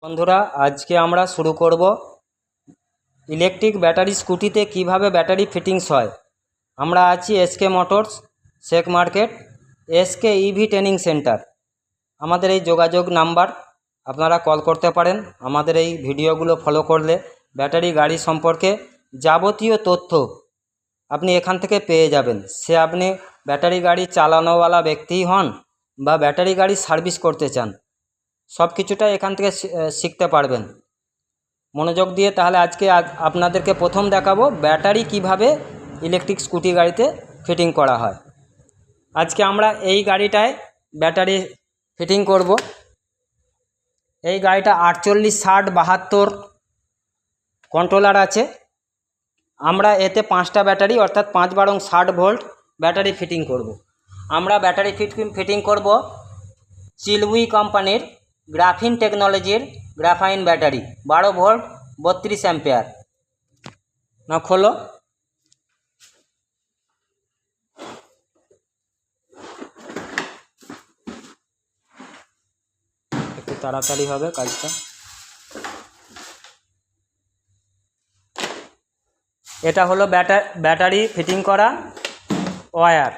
বন্ধুরা, আজকে আমরা শুরু করব ইলেকট্রিক ব্যাটারি স্কুটিতে কিভাবে ব্যাটারি ফিটিংস হয়। আমরা আছি SK motors, Sheikh market, SK EV training centre. আমাদের এই যোগাযোগ নাম্বার, আপনারা কল করতে পারেন। আমাদের এই ভিডিওগুলো ফলো করলে ব্যাটারি গাড়ি সম্পর্কে যাবতীয় তথ্য আপনি এখান থেকে পেয়ে যাবেন। সে আপনি ব্যাটারি গাড়ি চালানোওয়ালা ব্যক্তিই হন বা ব্যাটারি গাড়ি সার্ভিস করতে চান, সব কিছুটা এখান থেকে শিখতে পারবেন মনোযোগ দিয়ে। তাহলে আজকে আপনাদেরকে প্রথম দেখাবো ব্যাটারি কিভাবে ইলেকট্রিক স্কুটি গাড়িতে ফিটিং করা হয়। আজকে আমরা এই গাড়িটায় ব্যাটারি ফিটিং করব। এই গাড়িটা 48, 60, 72 কন্ট্রোলার আছে। আমরা এতে 5টা ব্যাটারি অর্থাৎ 5 বারং 60 ভোল্ট ব্যাটারি ফিটিং করব। আমরা ব্যাটারি ফিটিং করব চিলউই কোম্পানির গ্রাফিন টেকনোলজির গ্রাফাইন ব্যাটারি 12 ভোল্ট 32 অ্যাম্পিয়ার। না খোলো, একটু তাড়াতাড়ি হবে কাজটা। এটা হলো ব্যাটারি ফিটিং করা ওয়্যার।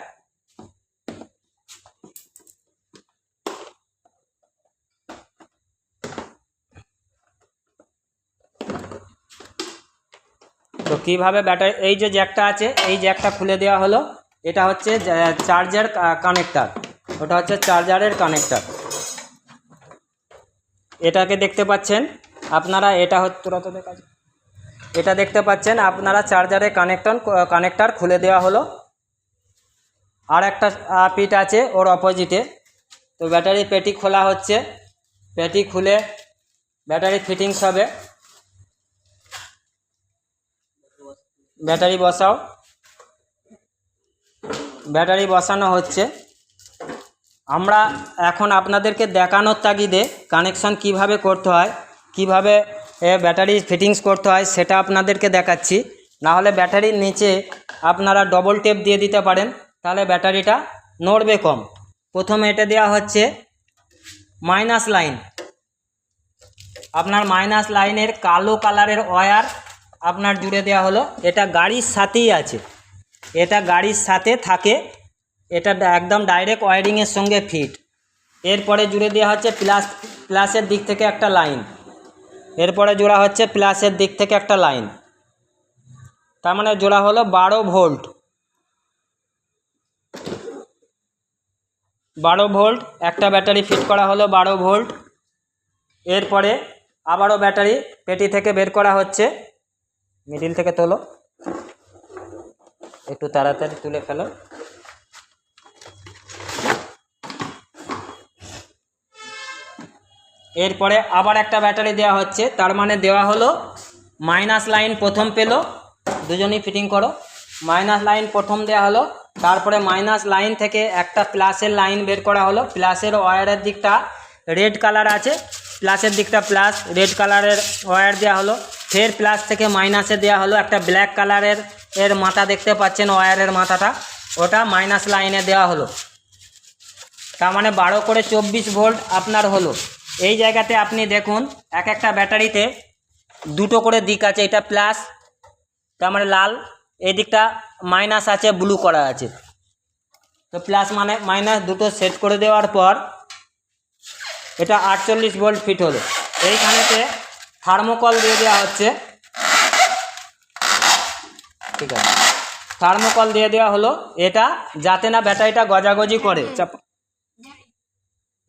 তো কীভাবে ব্যাটারি, এই যে জ্যাকটা আছে, এই জ্যাকটা খুলে দেওয়া হলো। এটা হচ্ছে চার্জার কানেক্টার, ওটা হচ্ছে চার্জারের কানেক্টার। এটাকে দেখতে পাচ্ছেন আপনারা, এটা এটা দেখতে পাচ্ছেন আপনারা, চার্জারের কানেক্টার খুলে দেওয়া হলো। আর একটা পিট আছে ওর অপোজিটে। তো ব্যাটারি পেটি খোলা হচ্ছে, পেটি খুলে ব্যাটারি ফিটিংস হবে। ব্যাটারি বসাও, ব্যাটারি বসানো হচ্ছে। আমরা এখন আপনাদেরকে দেখানোর তাগিদে কানেকশন কিভাবে করতে হয়, কিভাবে ব্যাটারি ফিটিংস করতে হয় সেটা আপনাদেরকে দেখাচ্ছি। না হলে ব্যাটারির নিচে আপনারা ডবল টেপ দিয়ে দিতে পারেন, তাহলে ব্যাটারিটা নড়বে কম। প্রথমে এটা দেওয়া হচ্ছে মাইনাস লাইন। আপনার মাইনাস লাইনের কালো কালারের ওয়্যার আপনার জুড়ে দেওয়া হলো। এটা গাড়ির সাথেই আছে, এটা গাড়ির সাথে থাকে, এটা একদম ডাইরেক্ট ওয়্যারিংয়ের সঙ্গে ফিট। এরপরে জুড়ে দেওয়া হচ্ছে প্লাসের দিক থেকে একটা লাইন, এরপরে জোড়া হচ্ছে প্লাসের দিক থেকে একটা লাইন, তার মানে জোড়া হলো 12 ভোল্ট। 12 ভোল্ট একটা ব্যাটারি ফিট করা হলো 12 ভোল্ট। এরপরে আবারও ব্যাটারি পেটি থেকে বের করা হচ্ছে, মিডিল থেকে তোলো, একটু তাড়াতাড়ি তুলে ফেলো। এরপরে আবার একটা ব্যাটারি দেওয়া হচ্ছে, তার মানে দেওয়া হলো মাইনাস লাইন প্রথম পেলো, দুজনেই ফিটিং করো। মাইনাস লাইন প্রথম দেওয়া হলো, তারপরে মাইনাস লাইন থেকে একটা প্লাসের লাইন বের করা হলো। প্লাসের ওয়্যারের দিকটা রেড কালার আছে, প্লাসের দিকটা প্লাস রেড কালারের ওয়্যার দেওয়া হলো। ফের প্লাস থেকে মাইনাসে দেওয়া হলো একটা ব্ল্যাক কালারের মাথা দেখতে পাচ্ছেন, ওয়্যারের মাথাটা, ওটা মাইনাস লাইনে দেওয়া হলো। তার মানে 12 করে 24 ভোল্ট আপনার হলো। এই জায়গাতে আপনি দেখুন, এক একটা ব্যাটারিতে দুটো করে দিক আছে, এটা প্লাস, তার মানে লাল, এই দিকটা মাইনাস আছে, ব্লু করা আছে। তো প্লাস মানে মাইনাস দুটো সেট করে দেওয়ার পর এটা 48 ভোল্ট ফিট হলো। এইখানেতে থার্মোকল দিয়ে দেওয়া হচ্ছে, ঠিক আছে, থার্মোকল দিয়ে দেওয়া হলো, এটা যাতে না ব্যাটারিটা গজাগজি করে।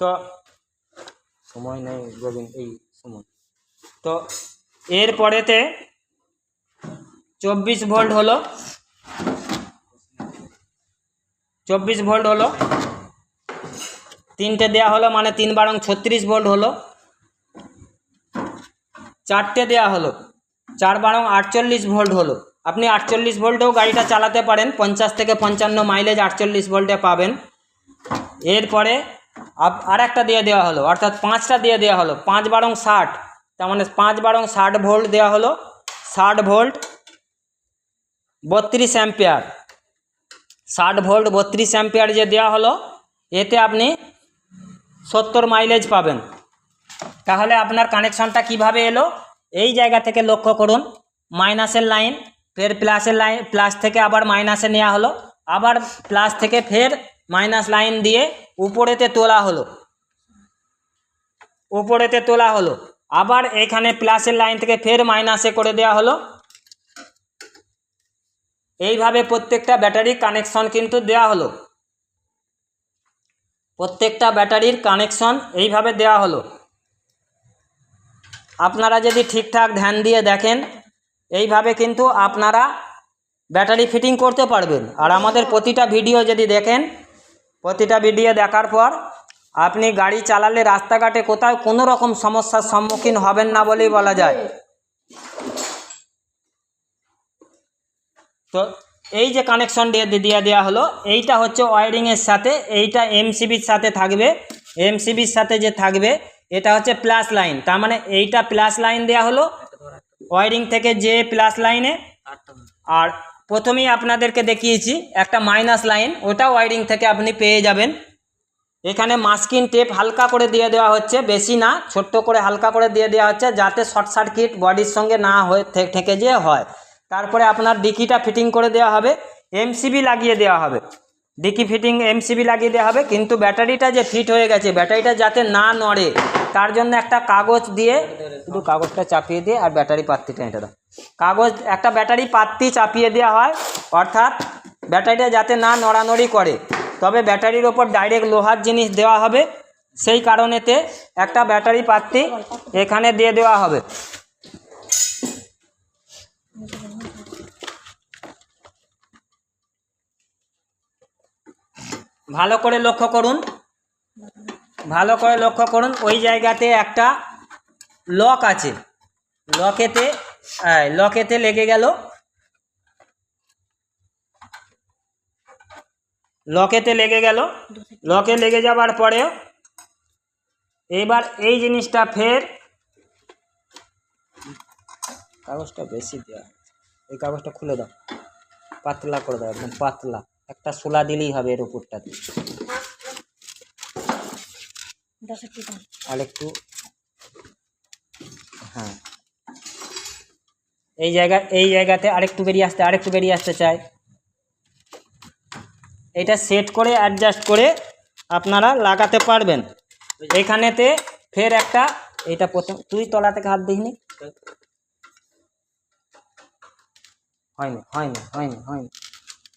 তো সময় নেই গোবিন্দ, এই সময়। তো এরপরেতে 24 ভোল্ট হলো, 24 ভোল্ট হলো, তিনটে দেওয়া হলো, মানে 3 বারং 36 ভোল্ট হলো। চারটে দেওয়া হলো, 4 বারং 48 ভোল্ট হলো। আপনি 48 ভোল্টেও গাড়িটা চালাতে পারেন, 50 থেকে 55 মাইলেজ 48 ভোল্টে পাবেন। এরপরে আর একটা দিয়ে দেওয়া হলো, অর্থাৎ 5টা দিয়ে দেওয়া হলো, 5 বারং 60, তার মানে 5 বারং 60 ভোল্ট দেওয়া হলো। 60 ভোল্ট 32 অ্যাম্পিয়ার, 60 ভোল্ট 32 অ্যাম্পিয়ার যে দেওয়া হলো, এতে আপনি 70 মাইলেজ পাবেন। তাহলে আপনার কানেকশনটা কিভাবে এলো, এই জায়গা থেকে লক্ষ্য করুন, মাইনাসের লাইন, ফের প্লাসের লাইন, প্লাস থেকে আবার মাইনাসে নেওয়া হলো, আবার প্লাস থেকে ফের মাইনাস লাইন দিয়ে উপরেতে তোলা হলো, উপরেতে তোলা হলো, আবার এখানে প্লাসের লাইন থেকে ফের মাইনাসে করে দেওয়া হলো। এইভাবে প্রত্যেকটা ব্যাটারির কানেকশন কিন্তু দেওয়া হলো, প্রত্যেকটা ব্যাটারির কানেকশন এইভাবে দেওয়া হলো। আপনারা যদি ঠিকঠাক ধ্যান দিয়ে দেখেন, এইভাবে কিন্তু আপনারা ব্যাটারি ফিটিং করতে পারবেন। আর আমাদের প্রতিটা ভিডিও যদি দেখেন, প্রতিটা ভিডিও দেখার পর আপনি গাড়ি চালালে রাস্তাঘাটে কোথাও কোনো রকম সমস্যার সম্মুখীন হবেন না বলেই বলা যায়। তো এই যে কানেকশন দিয়ে দেওয়া হলো, এইটা হচ্ছে ওয়্যারিংয়ের সাথে, এইটা এমসিবির সাথে থাকবে, এমসিবির সাথে যে থাকবে এটা হচ্ছে প্লাস লাইন, তার মানে এইটা প্লাস লাইন দেওয়া হলো ওয়্যারিং থেকে যে প্লাস লাইনে। আর প্রথমেই আপনাদেরকে দেখিয়েছি একটা মাইনাস লাইন, ওটা ওয়্যারিং থেকে আপনি পেয়ে যাবেন। এখানে মাস্কিং টেপ হালকা করে দিয়ে দেওয়া হচ্ছে, বেশি না, ছোট্ট করে হালকা করে দিয়ে দেওয়া হচ্ছে, যাতে শর্ট সার্কিট বডির সঙ্গে না হয়ে ঠেকে যে হয়। তারপরে আপনার ডিকিটা ফিটিং করে দেওয়া হবে, এমসিবি লাগিয়ে দেওয়া হবে, ডিকি ফিটিং এমসিবি লাগিয়ে দেওয়া হবে। কিন্তু ব্যাটারিটা যে ফিট হয়ে গেছে, ব্যাটারিটা যাতে না নড়ে তার জন্য একটা কাগজ দিয়ে, শুধু কাগজটা চাপিয়ে দিয়ে আর ব্যাটারি পাত্তিটা এটা দাও, কাগজ একটা ব্যাটারি পাত্তি চাপিয়ে দেওয়া হয়, অর্থাৎ ব্যাটারিটা যাতে না নড়ানড়ি করে। তবে ব্যাটারির ওপর ডাইরেক্ট লোহার জিনিস দেওয়া হবে, সেই কারণেতে একটা ব্যাটারি পাত্তি এখানে দিয়ে দেওয়া হবে। ভালো করে লক্ষ্য করুন, ভালো করে লক্ষ্য করুন, ওই জায়গাতে একটা লক আছে, লকেতে লেগে গেল, লকেতে লেগে গেল। লকে লেগে যাবার পরেও এবার এই জিনিসটা ফের, কাগজটা বেশি দেওয়া, এই কাগজটা খুলে দাও, পাতলা করে দাও, একদম পাতলা, একটা সোলা দিলেই হবে এর উপরটাতে, আর একটু, হ্যাঁ এই জায়গাতে আরেকটু বেরিয়ে আসতে চাই। এটা সেট করে অ্যাডজাস্ট করে আপনারা লাগাতে পারবেন। এইখানেতে ফের একটা, এটা প্রথম তুই তলা থেকে হাত দিইনি, হয়নি,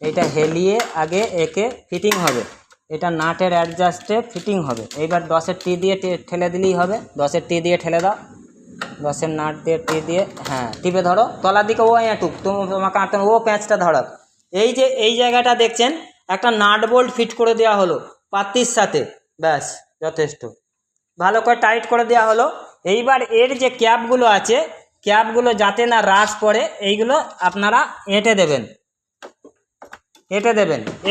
এইটা হেলিয়ে আগে একে ফিটিং হবে, এটা নাটের অ্যাডজাস্টে ফিটিং হবে। এইবার 10-এর টি দিয়ে ঠেলে দিলেই হবে, 10-এর টি দিয়ে ঠেলে দাও, 10-এর নাট দিয়ে টি দিয়ে, হ্যাঁ টিপে ধরো তলার দিকে, ও এঁটুক তোমাকে আঁটতে, ও প্যাঁচটা ধরো। এই যে এই জায়গাটা দেখছেন একটা নাট বোল্ট ফিট করে দেওয়া হলো পাত্তির সাথে, ব্যাস যথেষ্ট, ভালো করে টাইট করে দেওয়া হলো। এইবার এর যে ক্যাপগুলো আছে, ক্যাপগুলো যাতে না রাশ পড়ে, এইগুলো আপনারা এঁটে দেবেন।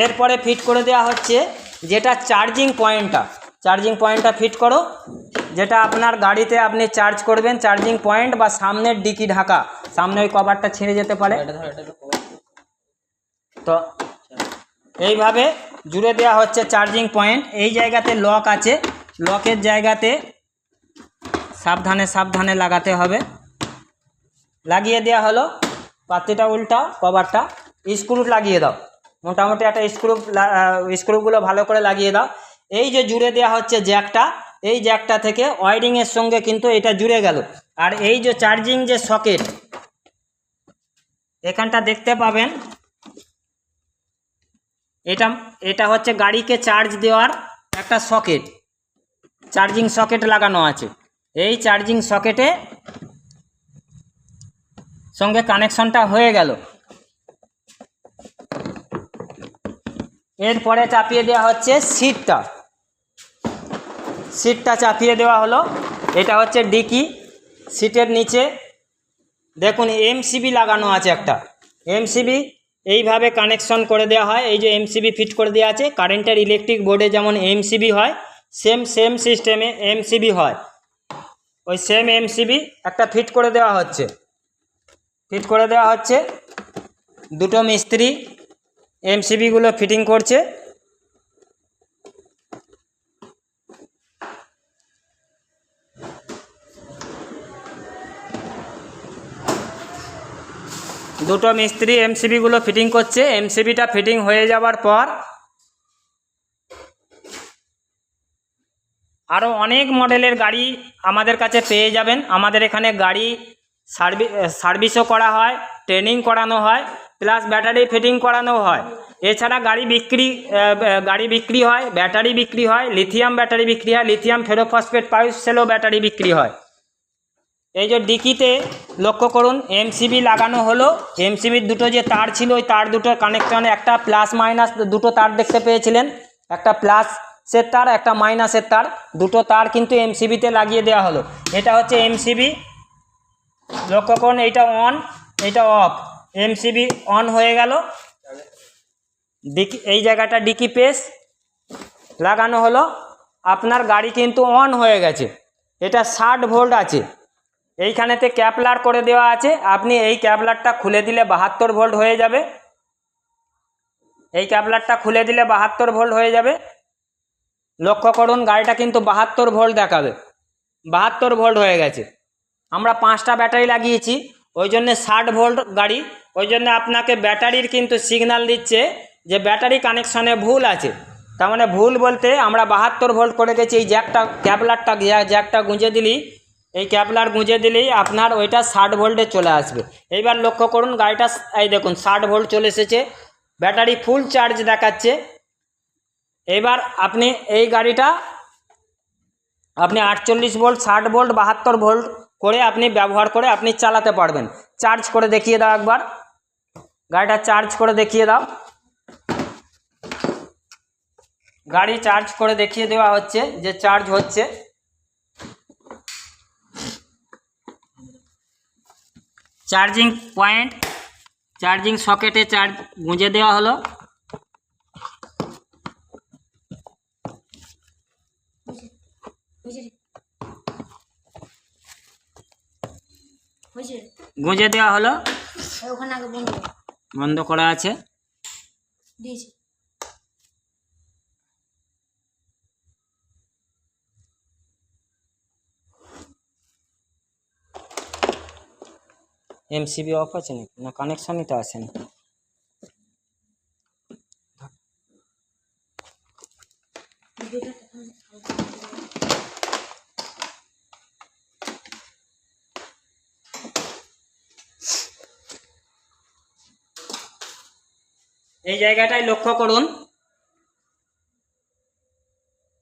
এরপরে ফিট করে দেওয়া হচ্ছে যেটা চার্জিং পয়েন্টটা ফিট করো, যেটা আপনার গাড়িতে আপনি চার্জ করবেন, চার্জিং পয়েন্ট বা সামনের ডিকি ঢাকা, সামনে ওই কভারটা ছিঁড়ে যেতে পারে, তো এইভাবে জুড়ে দেওয়া হচ্ছে চার্জিং পয়েন্ট। এই জায়গাতে লক আছে, লকের জায়গাতে সাবধানে লাগাতে হবে, লাগিয়ে দেওয়া হলো। পাত্তিটা উল্টাও, কভারটা স্ক্রু লাগিয়ে দাও, মোটামুটি একটা স্ক্রুগুলো ভালো করে লাগিয়ে দাও। এই যে জুড়ে দেওয়া হচ্ছে জ্যাকটা, এই জ্যাকটা থেকে ওয়্যারিংয়ের সঙ্গে কিন্তু এটা জুড়ে গেল। আর এই যে চার্জিং যে সকেট, এখানটা দেখতে পাবেন, এটা হচ্ছে গাড়িকে চার্জ দেওয়ার একটা সকেট, চার্জিং সকেট লাগানো আছে। এই চার্জিং সকেটে সঙ্গে কানেকশনটা হয়ে গেল। এরপরে চাপিয়ে দেওয়া হচ্ছে সিটটা চাপিয়ে দেওয়া হলো। এটা হচ্ছে ডিকি, সিটের নিচে দেখুন এমসিবি লাগানো আছে, একটা এমসিবি এইভাবে কানেকশন করে দেওয়া হয়। এই যে এমসিবি ফিট করে দেওয়া আছে, কারেন্টের ইলেকট্রিক বোর্ডে যেমন এমসিবি হয়, সেম সিস্টেমে এমসিবি হয়, ওই সেম এমসিবি একটা ফিট করে দেওয়া হচ্ছে। দুটো মিস্ত্রি এমসিবিগুলো ফিটিং করছে। দুটো মিস্ত্রি এমসিবিগুলো ফিটিং করছে। এমসিবিটা ফিটিং হয়ে যাওয়ার পর আরও অনেক মডেলের গাড়ি আমাদের কাছে পেয়ে যাবেন। আমাদের এখানে গাড়ি সার্ভিসও করা হয়, ট্রেনিং করানো হয়, প্লাস ব্যাটারি ফিটিং করানো হয়। এছাড়া গাড়ি বিক্রি হয়, ব্যাটারি বিক্রি হয়, লিথিয়াম ব্যাটারি বিক্রি হয়, লিথিয়াম ফেরোফসফেট পাইপ সেলও ব্যাটারি বিক্রি হয়। এই যে ডিকিতে লক্ষ্য করুন এমসিবি লাগানো হলো। এমসিবির দুটো যে তার ছিল ওই তার দুটোর কানেকশানে একটা প্লাস মাইনাস দুটো তার দেখতে পেয়েছিলেন, একটা প্লাসের তার একটা মাইনাসের তার, দুটো তার কিন্তু এমসিবিতে লাগিয়ে দেওয়া হলো। এটা হচ্ছে এমসিবি, লক্ষ্য করুন এইটা অন এইটা অফ। এমসিবি অন হয়ে গেল, ডিকি এই জায়গাটা ডিকি পেস লাগানো হলো, আপনার গাড়ি কিন্তু অন হয়ে গেছে। এটা 60 ভোল্ট আছে, এইখানেতে ক্যাপলার করে দেওয়া আছে। আপনি এই ক্যাপলারটা খুলে দিলে 72 ভোল্ট হয়ে যাবে। এই ক্যাপলারটা খুলে দিলে 72 ভোল্ট হয়ে যাবে। লক্ষ্য করুন গাড়িটা কিন্তু 72 ভোল্ট দেখাবে, 72 ভোল্ট হয়ে গেছে। আমরা 5টা ব্যাটারি লাগিয়েছি, ওই জন্যে 60 ভোল্ট গাড়ি, ওই জন্য আপনাকে ব্যাটারির কিন্তু সিগন্যাল দিচ্ছে যে ব্যাটারি কানেকশানে ভুল আছে। তার মানে ভুল বলতে আমরা 72 ভোল্ট করে গেছি। এই জ্যাকটা গুঁজে দিলেই, এই ক্যাপলার গুঁজে দিলেই আপনার ওইটা 60 ভোল্টে চলে আসবে। এইবার লক্ষ্য করুন গাড়িটা এই দেখুন 60 ভোল্ট চলে এসেছে, ব্যাটারি ফুল চার্জ দেখাচ্ছে। এবার আপনি এই গাড়িটা আপনি 48 ভোল্ট 60 ভোল্ট 72 ভোল্ট করে আপনি ব্যবহার করে আপনি চালাতে পারবেন। চার্জ করে দেখিয়ে দাও একবার, গাড়িটা চার্জ করে দেখিয়ে দাও। গাড়ি চার্জ করে দেখিয়ে দেওয়া হচ্ছে যে চার্জ হচ্ছে। চার্জিং পয়েন্ট, চার্জিং সকেটে চার্জ গুঁজে দেওয়া হলো। গুঁজে দেওয়া হলো, বন্ধ করা আছে। এমসিবি অফ আছে নাকি না কানেকশনই তো আসেনি। এই জায়গাটায় লক্ষ্য করুন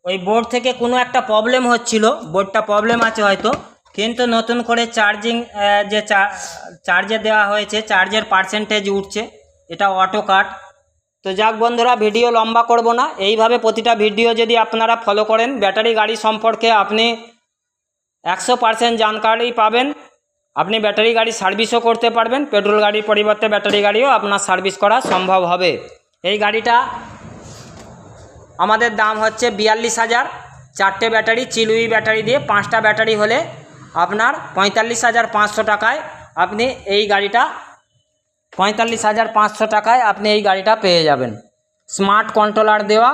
ওই বোর্ড থেকে কোনো একটা প্রবলেম হচ্ছিল, বোর্ডটা প্রবলেম আছে হয়তো, কিন্তু নতুন করে চার্জিং যে চার্জে দেওয়া হয়েছে চার্জের পার্সেন্টেজ উঠছে, এটা অটো কাট। তো যাক বন্ধুরা, ভিডিও লম্বা করব না, এইভাবে প্রতিটা ভিডিও যদি আপনারা ফলো করেন ব্যাটারি গাড়ি সম্পর্কে আপনি 100% জানকারি পাবেন। আপনি ব্যাটারি গাড়ি সার্ভিসও করতে পারবেন, পেট্রোল গাড়ির পরিবর্তে ব্যাটারি গাড়িও আপনার সার্ভিস করা সম্ভব হবে। এই গাড়িটা আমাদের দাম হচ্ছে 42,000, 4টে ব্যাটারি চিলুই ব্যাটারি দিয়ে, 5টা ব্যাটারি হলে আপনার 45,500 টাকায় আপনি এই গাড়িটা 45,500 টাকায় আপনি এই গাড়িটা পেয়ে যাবেন। স্মার্ট কন্ট্রোলার দেওয়া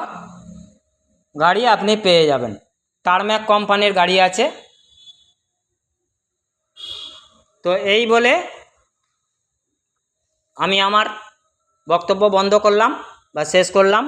গাড়ি আপনি পেয়ে যাবেন। টারম্যাক কোম্পানির গাড়ি আছে। তো এই বলে আমি আমার বক্তব্য বন্ধ করলাম বা শেষ করলাম।